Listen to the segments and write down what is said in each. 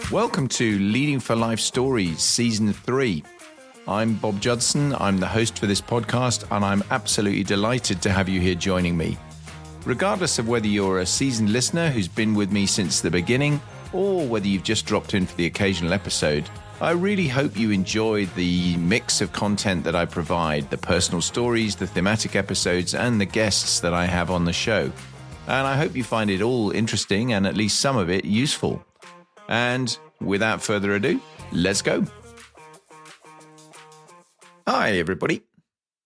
Welcome to Leading for Life Stories, Season 3. I'm Bob Judson, I'm the host for this podcast, and I'm absolutely delighted to have you here joining me. Regardless of whether you're a seasoned listener who's been with me since the beginning, or whether you've just dropped in for the occasional episode, I really hope you enjoyed the mix of content that I provide, the personal stories, the thematic episodes, and the guests that I have on the show. And I hope you find it all interesting and at least some of it useful. And without further ado, let's go. Hi, everybody.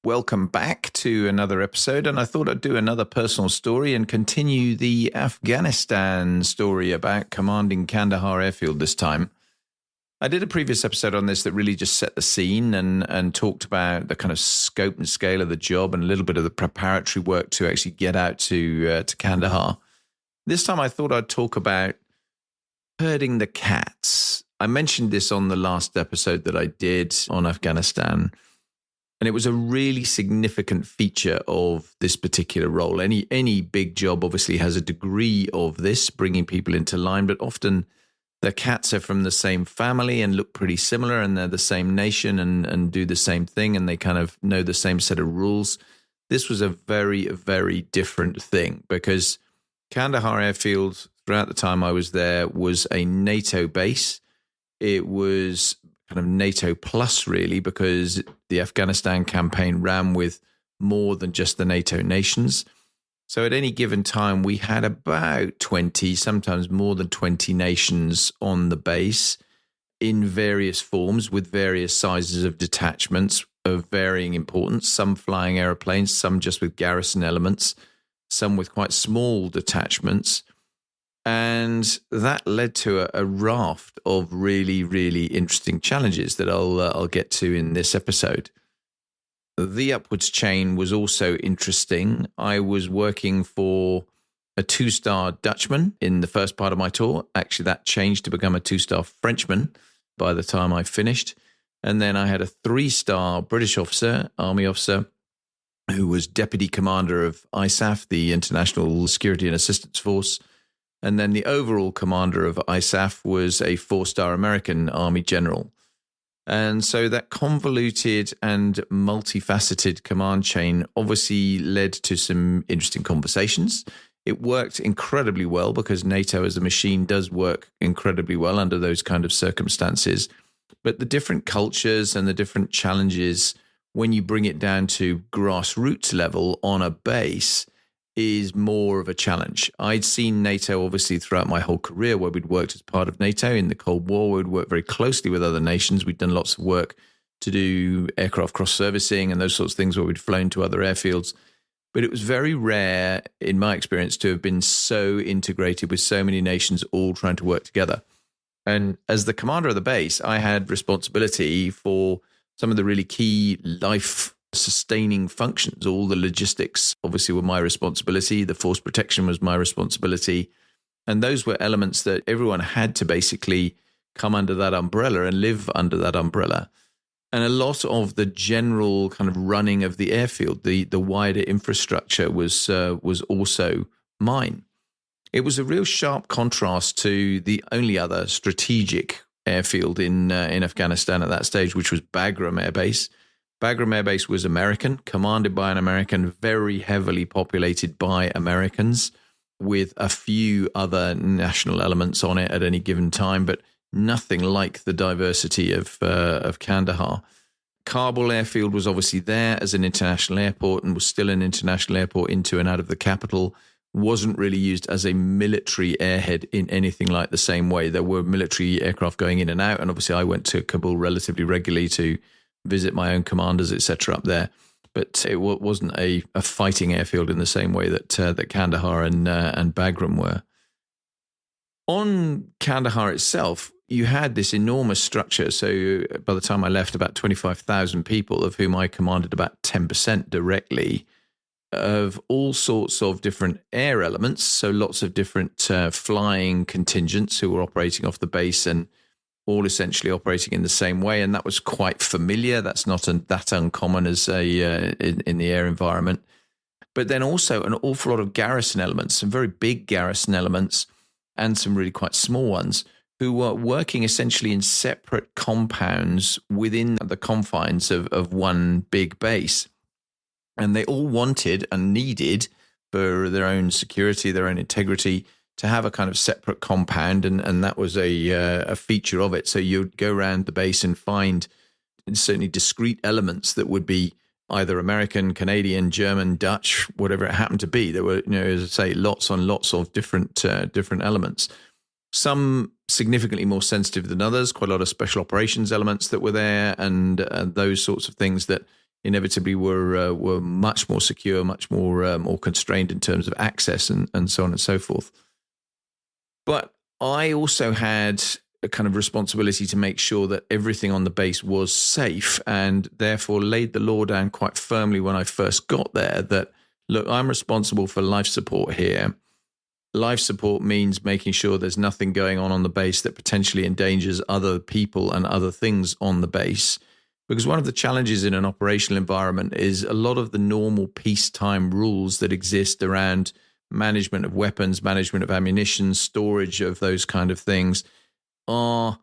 Welcome back to another episode. And I thought I'd do another personal story and continue the Afghanistan story about commanding Kandahar Airfield this time. I did a previous episode on this that really just set the scene and talked about the kind of scope and scale of the job and a little bit of the preparatory work to actually get out to Kandahar. This time I thought I'd talk about herding the cats. I mentioned this on the last episode that I did on Afghanistan, and it was a really significant feature of this particular role. Any big job obviously has a degree of this, bringing people into line, but often the cats are from the same family and look pretty similar, and they're the same nation and do the same thing, and they kind of know the same set of rules. This was a very, very different thing because Kandahar Airfield, throughout the time I was there, was a NATO base. It was kind of NATO plus, really, because the Afghanistan campaign ran with more than just the NATO nations. So at any given time, we had about 20, sometimes more than 20 nations on the base in various forms with various sizes of detachments of varying importance, some flying aeroplanes, some just with garrison elements, some with quite small detachments. And that led to a raft of really, really interesting challenges that I'll get to in this episode. The upwards chain was also interesting. I was working for a 2-star Dutchman in the first part of my tour. Actually, that changed to become a 2-star Frenchman by the time I finished. And then I had a 3-star British officer, Army officer, who was deputy commander of ISAF, the International Security and Assistance Force. And then the overall commander of ISAF was a 4-star American Army general. And so that convoluted and multifaceted command chain obviously led to some interesting conversations. It worked incredibly well because NATO as a machine does work incredibly well under those kind of circumstances. But the different cultures and the different challenges when you bring it down to grassroots level on a base is more of a challenge. I'd seen NATO obviously throughout my whole career where we'd worked as part of NATO in the Cold War. We'd worked very closely with other nations. We'd done lots of work to do aircraft cross-servicing and those sorts of things where we'd flown to other airfields. But it was very rare, in my experience, to have been so integrated with so many nations all trying to work together. And as the commander of the base, I had responsibility for some of the really key life-sustaining functions. All the logistics obviously were my responsibility. The force protection was my responsibility. And those were elements that everyone had to basically come under that umbrella and live under that umbrella. And a lot of the general kind of running of the airfield, the wider infrastructure was also mine. It was a real sharp contrast to the only other strategic airfield in Afghanistan at that stage, which was Bagram Air Base. Bagram Air Base was American, commanded by an American, very heavily populated by Americans, with a few other national elements on it at any given time, but nothing like the diversity of Kandahar. Kabul Airfield was obviously there as an international airport and was still an international airport into and out of the capital. Wasn't really used as a military airhead in anything like the same way. There were military aircraft going in and out, and obviously I went to Kabul relatively regularly to visit my own commanders, etc. up there. But it wasn't a fighting airfield in the same way that Kandahar and Bagram were. On Kandahar itself, you had this enormous structure. So by the time I left, about 25,000 people, of whom I commanded about 10% directly, of all sorts of different air elements. So lots of different flying contingents who were operating off the base and all essentially operating in the same way. And that was quite familiar. That's not that uncommon as in the air environment. but then also an awful lot of garrison elements, some very big garrison elements and some really quite small ones, who were working essentially in separate compounds within the confines of one big base. And they all wanted and needed, for their own security, their own integrity, to have a kind of separate compound, and that was a feature of it. So you'd go around the base and find certainly discrete elements that would be either American, Canadian, German, Dutch, whatever it happened to be. There were, as I say, lots and lots of different elements. Some significantly more sensitive than others. Quite a lot of special operations elements that were there, and those sorts of things that inevitably were much more secure, much more constrained in terms of access, and so on and so forth. But I also had a kind of responsibility to make sure that everything on the base was safe, and therefore laid the law down quite firmly when I first got there that, look, I'm responsible for life support here. Life support means making sure there's nothing going on the base that potentially endangers other people and other things on the base. Because one of the challenges in an operational environment is a lot of the normal peacetime rules that exist around management of weapons, management of ammunition, storage of those kind of things are,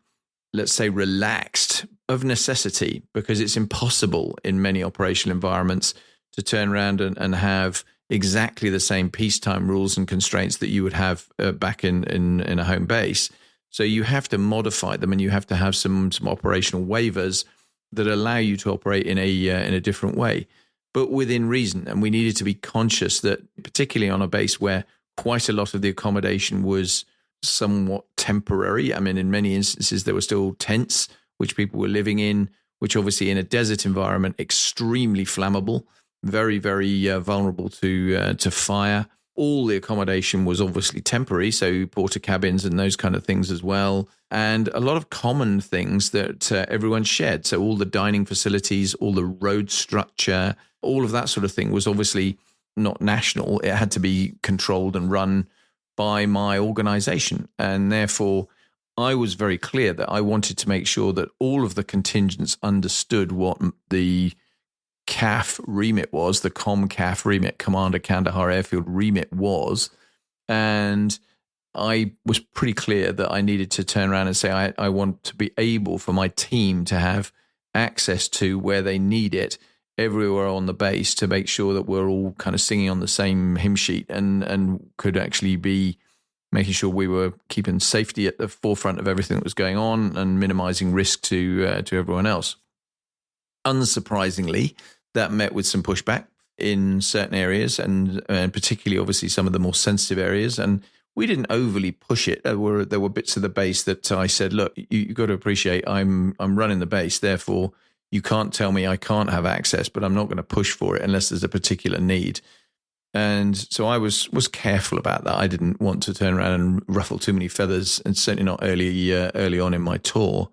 let's say, relaxed of necessity, because it's impossible in many operational environments to turn around and have exactly the same peacetime rules and constraints that you would have back in a home base. So you have to modify them, and you have to have some operational waivers that allow you to operate in a different way, but within reason. And we needed to be conscious that, particularly on a base where quite a lot of the accommodation was somewhat temporary. I mean, in many instances, there were still tents which people were living in, which obviously in a desert environment, extremely flammable, very, very vulnerable to fire. All the accommodation was obviously temporary, so porter cabins and those kind of things as well. And a lot of common things that everyone shared. So all the dining facilities, all the road structure, all of that sort of thing was obviously not national. It had to be controlled and run by my organization. And therefore, I was very clear that I wanted to make sure that all of the contingents understood what the CAF remit was, the COMCAF remit, Commander Kandahar Airfield remit was. And I was pretty clear that I needed to turn around and say, I want to be able for my team to have access to where they need it everywhere on the base, to make sure that we're all kind of singing on the same hymn sheet and could actually be making sure we were keeping safety at the forefront of everything that was going on and minimizing risk to everyone else. Unsurprisingly, that met with some pushback in certain areas, and particularly, obviously, some of the more sensitive areas. And we didn't overly push it. There were bits of the base that I said, look, you've got to appreciate I'm running the base, therefore you can't tell me I can't have access, but I'm not going to push for it unless there's a particular need. And so I was careful about that. I didn't want to turn around and ruffle too many feathers, and certainly not early on in my tour.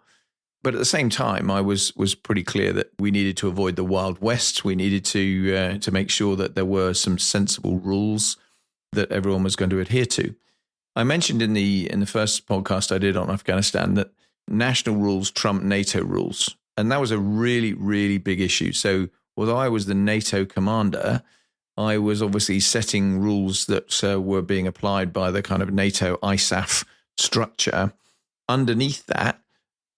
But at the same time, I was pretty clear that we needed to avoid the Wild West. We needed to make sure that there were some sensible rules that everyone was going to adhere to. I mentioned in the first podcast I did on Afghanistan that national rules trump NATO rules, and that was a really, really big issue. So although I was the NATO commander, I was obviously setting rules that were being applied by the kind of NATO ISAF structure. Underneath that,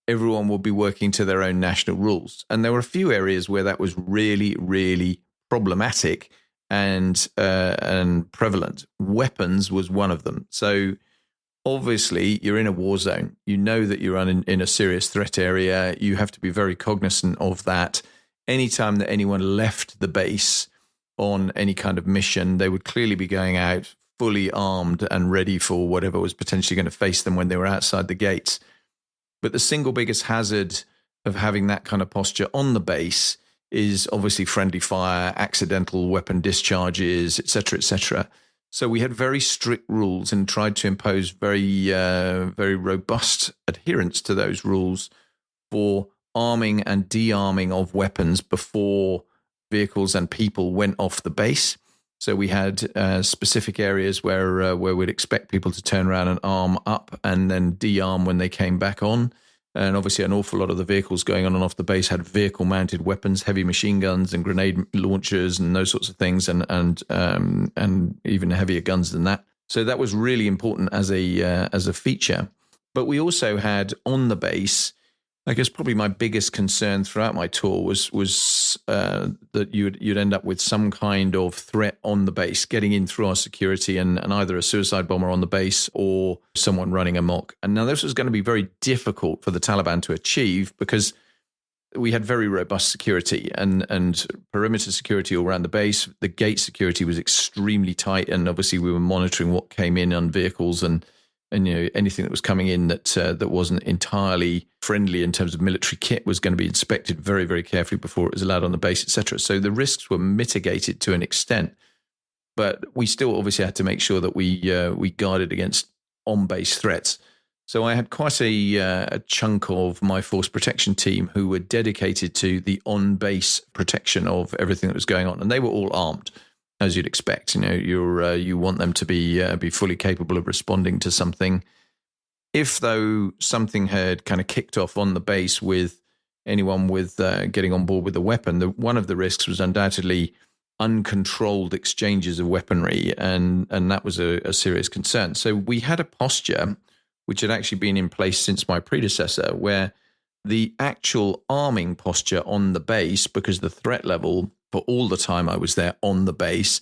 everyone will be working to their own national rules. And there were a few areas where that was really, really problematic and prevalent. Weapons was one of them. So obviously, you're in a war zone. You know that you're in a serious threat area. You have to be very cognizant of that. Anytime that anyone left the base on any kind of mission, they would clearly be going out fully armed and ready for whatever was potentially going to face them when they were outside the gates. But the single biggest hazard of having that kind of posture on the base is obviously friendly fire, accidental weapon discharges, et cetera, et cetera. So we had very strict rules and tried to impose very robust adherence to those rules for arming and de-arming of weapons before vehicles and people went off the base. So we had specific areas where we'd expect people to turn around and arm up and then de-arm when they came back on. And obviously an awful lot of the vehicles going on and off the base had vehicle-mounted weapons, heavy machine guns and grenade launchers and those sorts of things, and even heavier guns than that. So that was really important as a feature. But we also had on the base, I guess probably my biggest concern throughout my tour was that you'd end up with some kind of threat on the base, getting in through our security and either a suicide bomber on the base or someone running amok. And now this was going to be very difficult for the Taliban to achieve because we had very robust security and perimeter security all around the base. The gate security was extremely tight, and obviously we were monitoring what came in on vehicles and anything that was coming in that wasn't entirely friendly in terms of military kit was going to be inspected very, very carefully before it was allowed on the base, etc. So the risks were mitigated to an extent, but we still obviously had to make sure that we guarded against on-base threats. So I had quite a chunk of my force protection team who were dedicated to the on-base protection of everything that was going on, and they were all armed. As you'd expect, you want them to be fully capable of responding to something. If though something had kind of kicked off on the base with anyone with getting on board with a weapon, one of the risks was undoubtedly uncontrolled exchanges of weaponry, and that was a serious concern. So we had a posture which had actually been in place since my predecessor, where the actual arming posture on the base, because the threat level for all the time I was there on the base,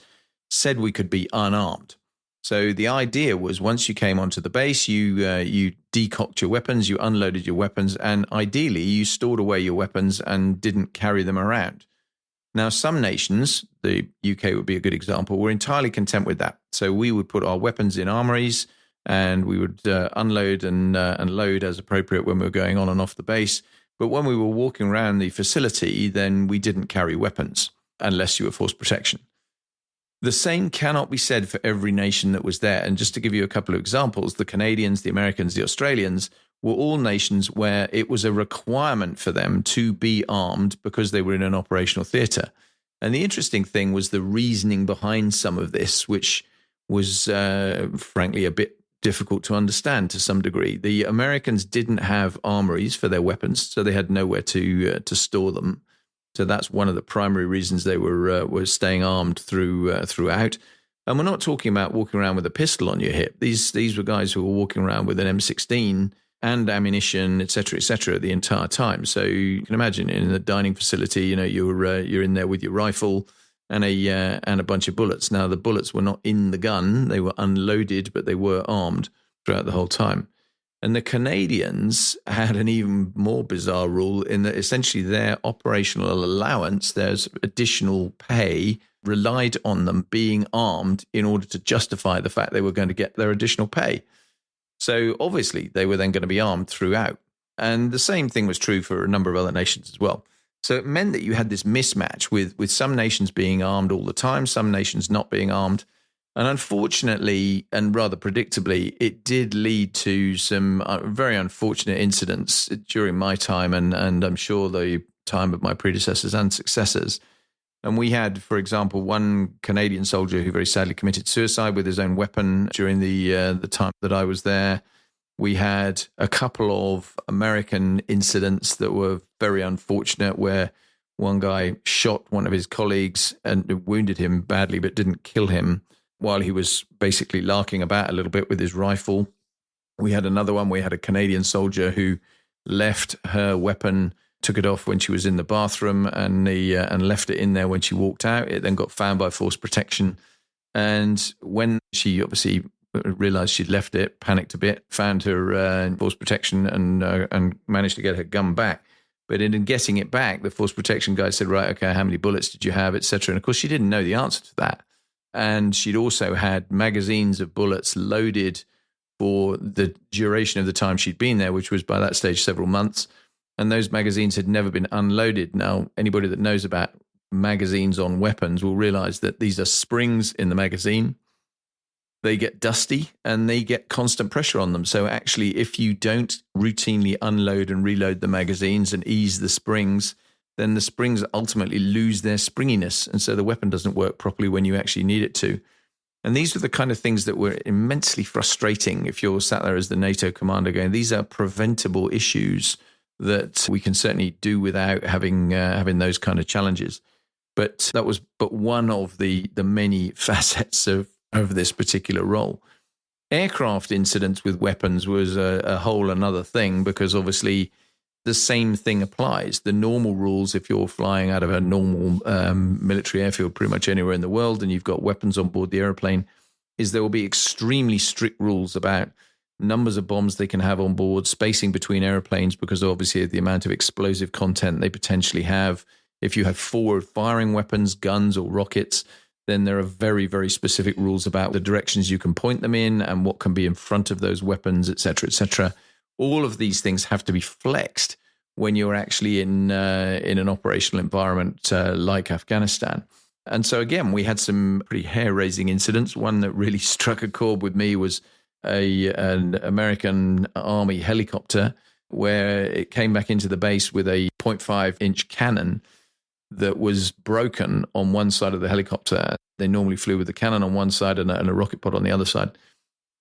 said we could be unarmed. So the idea was once you came onto the base, you decocked your weapons, you unloaded your weapons, and ideally you stored away your weapons and didn't carry them around. Now, some nations, the UK would be a good example, were entirely content with that. So we would put our weapons in armories and we would unload and load as appropriate when we were going on and off the base. But when we were walking around the facility, then we didn't carry weapons unless you were force protection. The same cannot be said for every nation that was there. And just to give you a couple of examples, the Canadians, the Americans, the Australians were all nations where it was a requirement for them to be armed because they were in an operational theatre. And the interesting thing was the reasoning behind some of this, which was frankly a bit difficult to understand to some degree. The Americans didn't have armories for their weapons, so they had nowhere to store them. So that's one of the primary reasons they were staying armed throughout. And we're not talking about walking around with a pistol on your hip. These were guys who were walking around with an M16 and ammunition, et cetera, the entire time. So you can imagine in a dining facility, you're in there with your rifle and a bunch of bullets. Now, the bullets were not in the gun. They were unloaded, but they were armed throughout the whole time. And the Canadians had an even more bizarre rule in that essentially their operational allowance, there's additional pay, relied on them being armed in order to justify the fact they were going to get their additional pay. So obviously they were then going to be armed throughout. And the same thing was true for a number of other nations as well. So it meant that you had this mismatch with some nations being armed all the time, some nations not being armed. And unfortunately, and rather predictably, it did lead to some very unfortunate incidents during my time and I'm sure the time of my predecessors and successors. And we had, for example, one Canadian soldier who very sadly committed suicide with his own weapon during the time that I was there. We had a couple of American incidents that were very unfortunate where one guy shot one of his colleagues and wounded him badly but didn't kill him while he was basically larking about a little bit with his rifle. We had another one. We had a Canadian soldier who left her weapon, took it off when she was in the bathroom and left it in there when she walked out. It then got found by force protection. And when she obviously realized she'd left it, panicked a bit, found her force protection and managed to get her gun back. But in getting it back, the force protection guy said, right, okay, how many bullets did you have, et cetera. And of course, she didn't know the answer to that. And she'd also had magazines of bullets loaded for the duration of the time she'd been there, which was by that stage several months. And those magazines had never been unloaded. Now, anybody that knows about magazines on weapons will realize that these are springs in the magazine. They get dusty and they get constant pressure on them. So actually, if you don't routinely unload and reload the magazines and ease the springs, then the springs ultimately lose their springiness. And so the weapon doesn't work properly when you actually need it to. And these were the kind of things that were immensely frustrating if you're sat there as the NATO commander going, these are preventable issues that we can certainly do without having those kind of challenges. But that was but one of the many facets of this particular role. Aircraft incidents with weapons was a whole another thing, because obviously the same thing applies. The normal rules, if you're flying out of a normal military airfield pretty much anywhere in the world and you've got weapons on board the airplane, is there will be extremely strict rules about numbers of bombs they can have on board, spacing between airplanes, because obviously of the amount of explosive content they potentially have. If you have forward-firing weapons, guns or rockets, then there are very, very specific rules about the directions you can point them in and what can be in front of those weapons, et cetera, et cetera. All of these things have to be flexed when you're actually in an operational environment like Afghanistan. And so, again, we had some pretty hair-raising incidents. One that really struck a chord with me was an American Army helicopter where it came back into the base with a 0.5-inch cannon that was broken on one side of the helicopter. They normally flew with the cannon on one side and a rocket pod on the other side.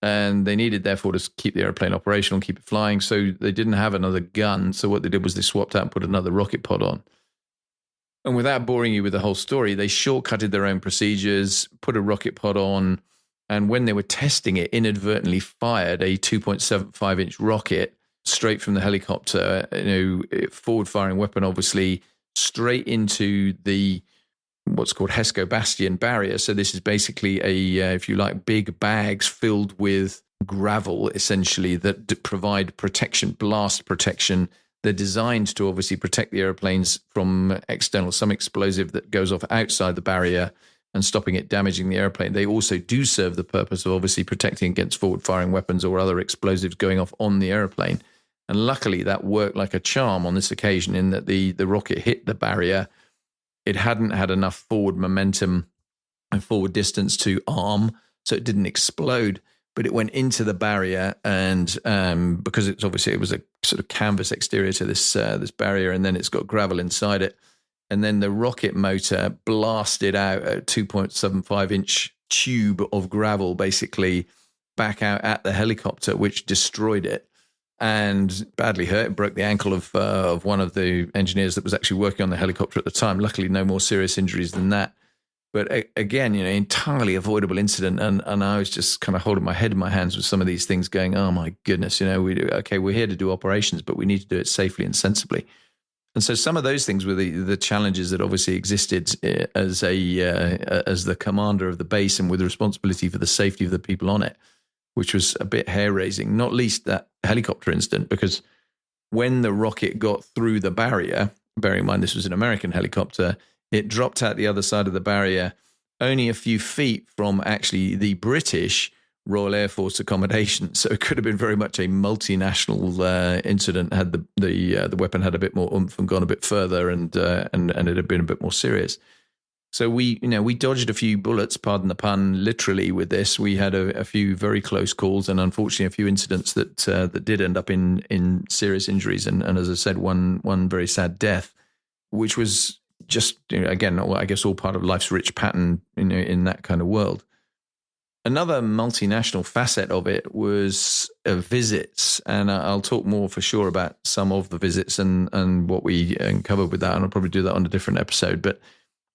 And they needed, therefore, to keep the airplane operational, keep it flying. So they didn't have another gun. So what they did was they swapped out and put another rocket pod on. And without boring you with the whole story, they shortcutted their own procedures, put a rocket pod on, and when they were testing it, inadvertently fired a 2.75-inch rocket straight from the helicopter, forward-firing weapon, obviously, straight into the what's called HESCO Bastion barrier. So this is basically if you like, big bags filled with gravel, essentially, that provide protection, blast protection. They're designed to obviously protect the airplanes from some explosive that goes off outside the barrier and stopping it damaging the airplane. They also do serve the purpose of obviously protecting against forward-firing weapons or other explosives going off on the airplane. And luckily that worked like a charm on this occasion, in that the rocket hit the barrier. It hadn't had enough forward momentum and forward distance to arm, so it didn't explode, but it went into the barrier. And because it was a sort of canvas exterior to this barrier, and then it's got gravel inside it. And then the rocket motor blasted out a 2.75-inch tube of gravel, basically back out at the helicopter, which destroyed it. And badly hurt. It broke the ankle of one of the engineers that was actually working on the helicopter at the time. Luckily, no more serious injuries than that. But again, entirely avoidable incident. And I was just kind of holding my head in my hands with some of these things, going, "Oh my goodness, we're here to do operations, but we need to do it safely and sensibly." And so some of those things were the challenges that obviously existed as the commander of the base, and with the responsibility for the safety of the people on it, which was a bit hair-raising, not least that helicopter incident, because when the rocket got through the barrier, bearing in mind this was an American helicopter, it dropped out the other side of the barrier only a few feet from actually the British Royal Air Force accommodation. So it could have been very much a multinational incident had the weapon had a bit more oomph and gone a bit further, and it had been a bit more serious. So we dodged a few bullets, pardon the pun, literally with this. We had a few very close calls, and unfortunately a few incidents that did end up in serious injuries, and as I said, one very sad death, which was just again, I guess, all part of life's rich pattern in that kind of world. Another multinational facet of it was visits, and I'll talk more for sure about some of the visits and what we uncovered with that, and I'll probably do that on a different episode. But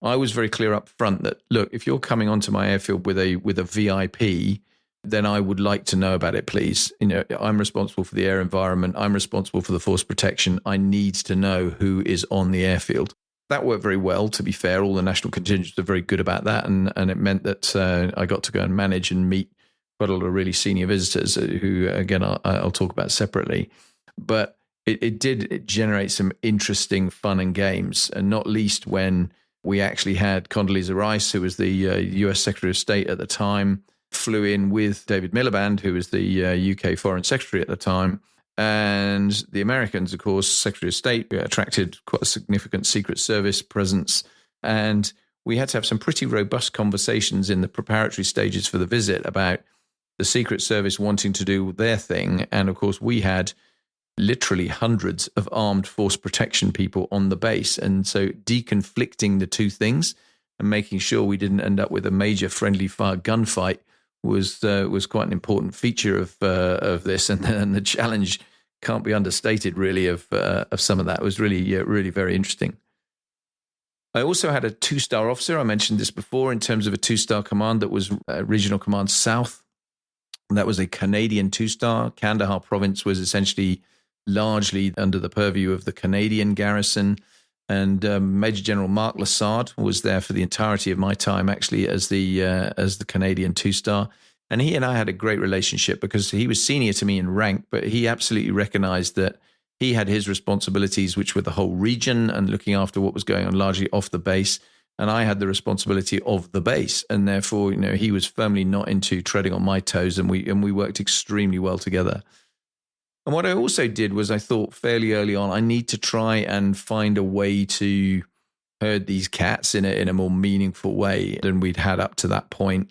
I was very clear up front that, look, if you're coming onto my airfield with a VIP, then I would like to know about it, please. I'm responsible for the air environment. I'm responsible for the force protection. I need to know who is on the airfield. That worked very well, to be fair. All the national contingents are very good about that, and it meant that I got to go and manage and meet quite a lot of really senior visitors who, again, I'll talk about separately. But it did generate some interesting fun and games, and not least when we actually had Condoleezza Rice, who was the US Secretary of State at the time, flew in with David Miliband, who was the UK Foreign Secretary at the time. And the Americans, of course, Secretary of State, attracted quite a significant Secret Service presence. And we had to have some pretty robust conversations in the preparatory stages for the visit about the Secret Service wanting to do their thing. And of course, we had literally hundreds of armed force protection people on the base. And so deconflicting the two things and making sure we didn't end up with a major friendly fire gunfight was quite an important feature of this, and the challenge can't be understated, really, of some of that. It was really very interesting. I also had a 2-star officer. I mentioned this before in terms of a 2-star command that was Regional Command South. That was a Canadian 2-star. Kandahar province was essentially largely under the purview of the Canadian garrison. And Major General Mark Lassard was there for the entirety of my time, actually, as the Canadian 2-star. And he and I had a great relationship because he was senior to me in rank, but he absolutely recognized that he had his responsibilities, which were the whole region and looking after what was going on largely off the base. And I had the responsibility of the base. And therefore, he was firmly not into treading on my toes, and we worked extremely well together. And what I also did was I thought fairly early on, I need to try and find a way to herd these cats in a more meaningful way than we'd had up to that point.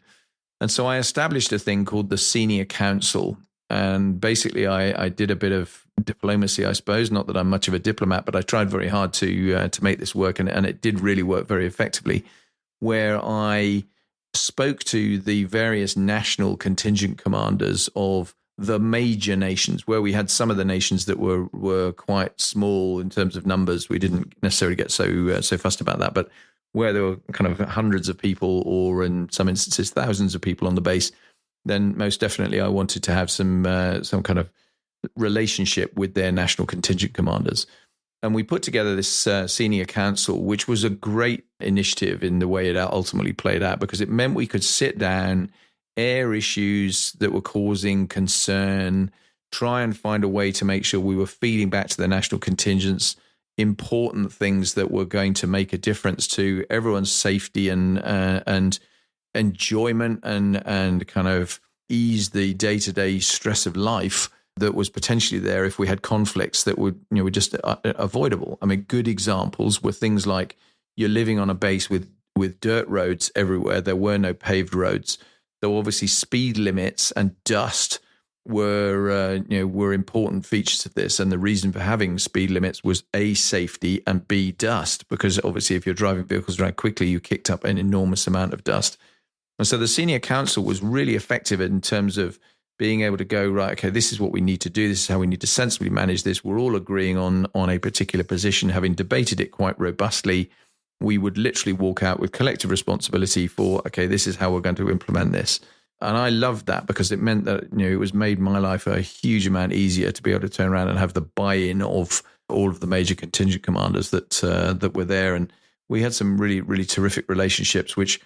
And so I established a thing called the Senior Council. And basically, I did a bit of diplomacy, I suppose. Not that I'm much of a diplomat, but I tried very hard to make this work, and it did really work very effectively. Where I spoke to the various national contingent commanders of the major nations, where we had some of the nations that were quite small in terms of numbers. We didn't necessarily get so fussed about that, but where there were kind of hundreds of people, or in some instances thousands of people on the base, then most definitely I wanted to have some kind of relationship with their national contingent commanders. And we put together this senior council, which was a great initiative in the way it ultimately played out, because it meant we could sit down, air issues that were causing concern, try and find a way to make sure we were feeding back to the national contingents important things that were going to make a difference to everyone's safety and enjoyment, and kind of ease the day-to-day stress of life that was potentially there if we had conflicts that were just avoidable. I mean, good examples were things like you're living on a base with dirt roads everywhere. There were no paved roads. So obviously speed limits and dust were important features of this. And the reason for having speed limits was A, safety, and B, dust, because obviously if you're driving vehicles around quickly, you kicked up an enormous amount of dust. And so the senior council was really effective in terms of being able to go, right, okay, this is what we need to do. This is how we need to sensibly manage this. We're all agreeing on a particular position, having debated it quite robustly. We would literally walk out with collective responsibility for, okay, this is how we're going to implement this. And I loved that because it meant that, it was made my life a huge amount easier to be able to turn around and have the buy-in of all of the major contingent commanders that were there. And we had some really, really terrific relationships, which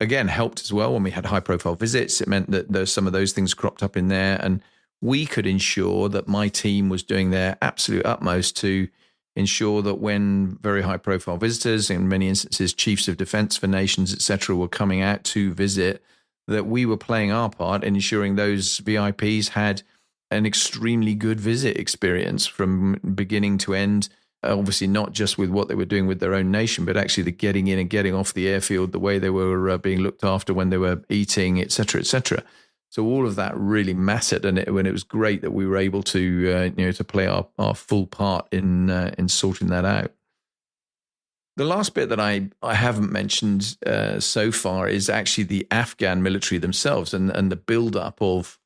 again helped as well when we had high-profile visits. It meant that there's some of those things cropped up in there, and we could ensure that my team was doing their absolute utmost to ensure that when very high-profile visitors, in many instances chiefs of defense for nations, etc., were coming out to visit, that we were playing our part in ensuring those VIPs had an extremely good visit experience from beginning to end. Obviously, not just with what they were doing with their own nation, but actually the getting in and getting off the airfield, the way they were being looked after when they were eating, etc., etc. So all of that really mattered, and it was great that we were able to to play our full part in sorting that out. The last bit that I haven't mentioned so far is actually the Afghan military themselves, and the build-up of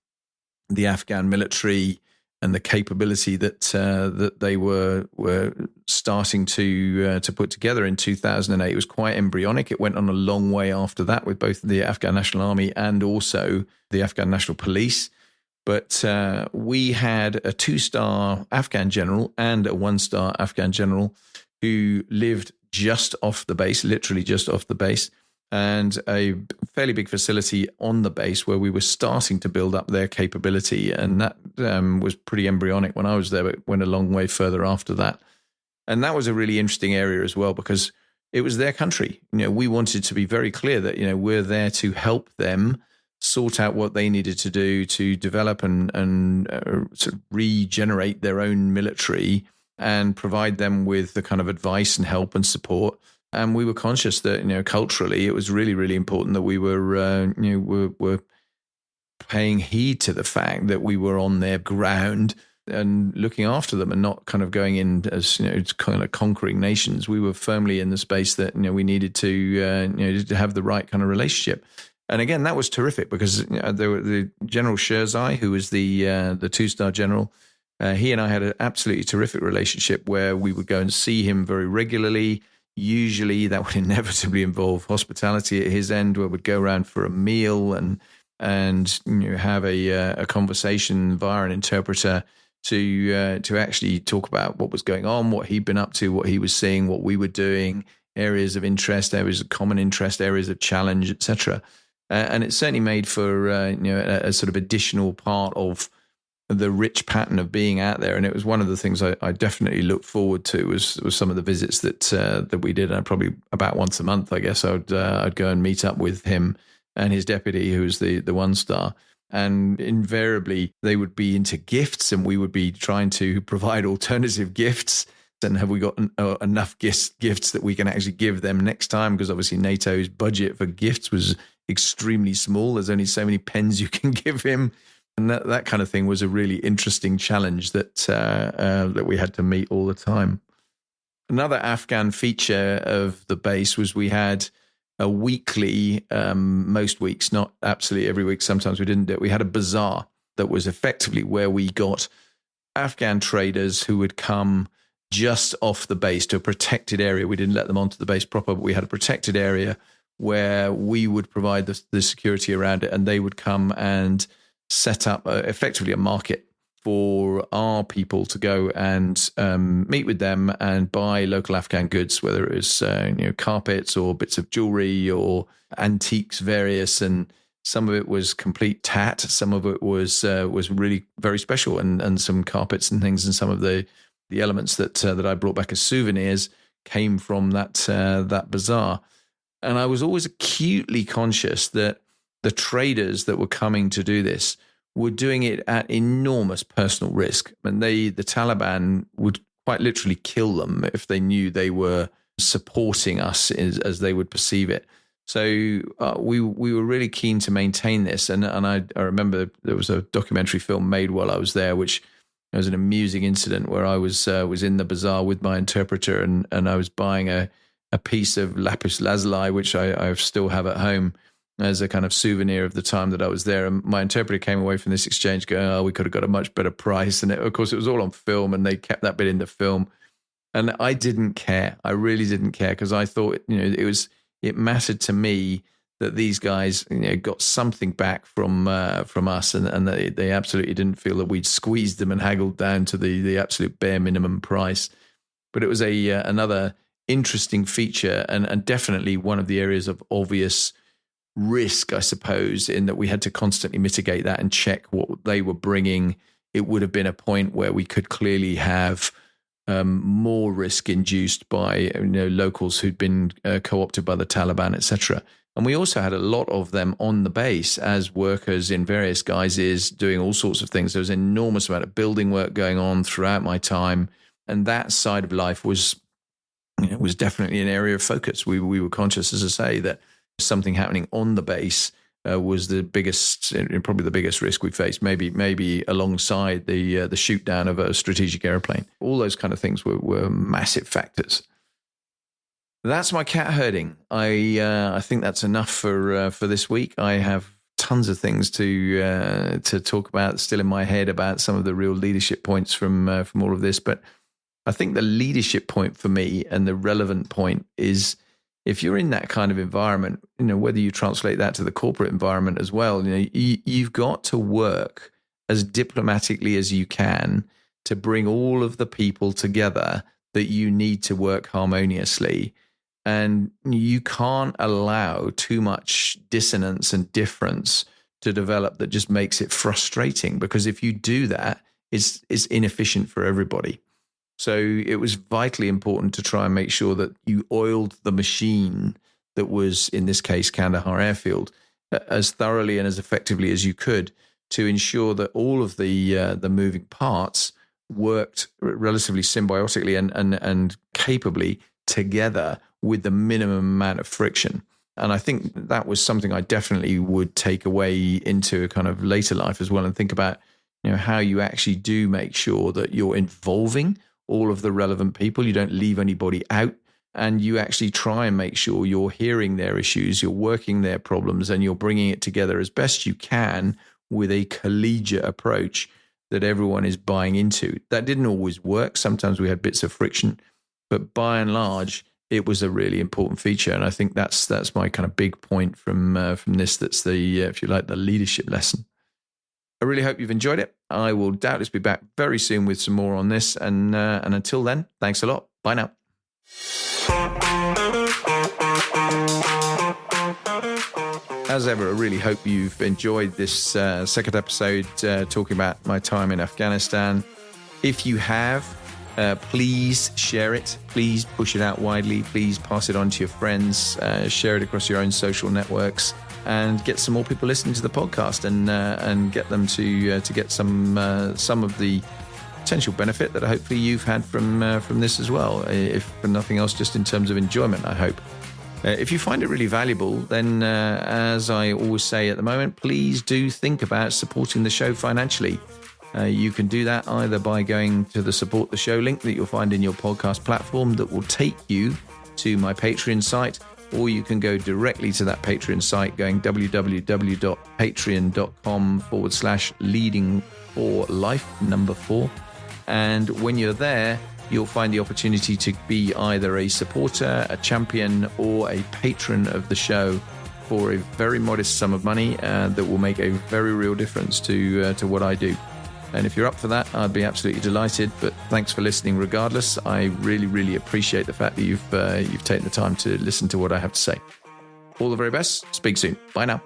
the Afghan military and the capability that they were starting to put together in 2008. It was quite embryonic. It went on a long way after that with both the Afghan National Army and also the Afghan National Police. But we had a 2-star Afghan general and a 1-star Afghan general who lived just off the base, literally just off the base, and a fairly big facility on the base where we were starting to build up their capability. And that was pretty embryonic when I was there, but went a long way further after that. And that was a really interesting area as well, because it was their country. We wanted to be very clear that, we're there to help them sort out what they needed to do to develop and sort of regenerate their own military and provide them with the kind of advice and help and support. And we were conscious that, culturally, it was really, really important that we were paying heed to the fact that we were on their ground and looking after them and not kind of going in as, kind of conquering nations. We were firmly in the space that, we needed to have the right kind of relationship. And again, that was terrific because there were the General Sherzai, who was the two-star general. He and I had an absolutely terrific relationship where we would go and see him very regularly. Usually that would inevitably involve hospitality at his end, where we'd go around for a meal and have a conversation via an interpreter to actually talk about what was going on, what he'd been up to, what he was seeing, what we were doing, areas of interest, areas of common interest, areas of challenge, etc. And it certainly made for a sort of additional part of the rich pattern of being out there. And it was one of the things I definitely looked forward to was some of the visits that we did. And probably about once a month, I guess I'd go and meet up with him and his deputy, who was the one star. And invariably, they would be into gifts, and we would be trying to provide alternative gifts. And have we got enough gifts that we can actually give them next time? Because obviously NATO's budget for gifts was extremely small. There's only so many pens you can give him. And that kind of thing was a really interesting challenge that we had to meet all the time. Another Afghan feature of the base was we had a weekly, most weeks, not absolutely every week, sometimes we didn't do it. We had a bazaar that was effectively where we got Afghan traders who would come just off the base to a protected area. We didn't let them onto the base proper, but we had a protected area where we would provide the security around it, and they would come and set up effectively a market for our people to go and meet with them and buy local Afghan goods, whether it was carpets or bits of jewelry or antiques, various, and some of it was complete tat, some of it was really very special, and some carpets and things, and some of the elements that I brought back as souvenirs came from that bazaar. And I was always acutely conscious that the traders that were coming to do this were doing it at enormous personal risk. And the Taliban would quite literally kill them if they knew they were supporting us as they would perceive it. So we were really keen to maintain this. And I remember there was a documentary film made while I was there, which was an amusing incident where I was in the bazaar with my interpreter, and I was buying a piece of lapis lazuli, which I still have at home, as a kind of souvenir of the time that I was there. And my interpreter came away from this exchange going, oh, we could have got a much better price. And of course, it was all on film, and they kept that bit in the film. And I didn't care. I really didn't care, because I thought, it mattered to me that these guys, got something back from us, and they absolutely didn't feel that we'd squeezed them and haggled down to the absolute bare minimum price. But it was another interesting feature, and definitely one of the areas of obvious risk, I suppose, in that we had to constantly mitigate that and check what they were bringing. It would have been a point where we could clearly have more risk induced by locals who'd been co-opted by the Taliban, etc. And we also had a lot of them on the base as workers in various guises doing all sorts of things. There was an enormous amount of building work going on throughout my time, and that side of life was definitely an area of focus. We were conscious, as I say, that something happening on the base was probably the biggest risk we faced, maybe alongside the shoot down of a strategic airplane. All those kind of things were massive factors. That's my cat herding. I think that's enough for this week. I have tons of things to talk about still in my head about some of the real leadership points from all of this, but I think the leadership point for me, and the relevant point, is if you're in that kind of environment, whether you translate that to the corporate environment as well, you've got to work as diplomatically as you can to bring all of the people together that you need to work harmoniously. And you can't allow too much dissonance and difference to develop that just makes it frustrating, because if you do that, it's inefficient for everybody. So it was vitally important to try and make sure that you oiled the machine that was, in this case, Kandahar Airfield, as thoroughly and as effectively as you could, to ensure that all of the moving parts worked relatively symbiotically and capably together with the minimum amount of friction. And I think that was something I definitely would take away into a kind of later life as well, and think about, how you actually do make sure that you're involving all of the relevant people. You don't leave anybody out, and you actually try and make sure you're hearing their issues, you're working their problems, and you're bringing it together as best you can with a collegiate approach that everyone is buying into. That didn't always work. Sometimes we had bits of friction, but by and large, it was a really important feature. And I think that's my kind of big point from this. That's the, if you like, the leadership lesson. I really hope you've enjoyed it. I will doubtless be back very soon with some more on this. And until then, thanks a lot. Bye now. As ever, I really hope you've enjoyed this second episode talking about my time in Afghanistan. If you have, please share it. Please push it out widely. Please pass it on to your friends. Share it across your own social networks, and get some more people listening to the podcast, and get them to get some of the potential benefit that hopefully you've had from this as well. If for nothing else, just in terms of enjoyment, I hope. If you find it really valuable, then as I always say at the moment, please do think about supporting the show financially. You can do that either by going to the support the show link that you'll find in your podcast platform that will take you to my Patreon site, or you can go directly to that Patreon site going www.patreon.com/leading4life4. And when you're there, you'll find the opportunity to be either a supporter, a champion, or a patron of the show for a very modest sum of money that will make a very real difference to what I do. And if you're up for that, I'd be absolutely delighted. But thanks for listening regardless. I really, really appreciate the fact that you've taken the time to listen to what I have to say. All the very best. Speak soon. Bye now.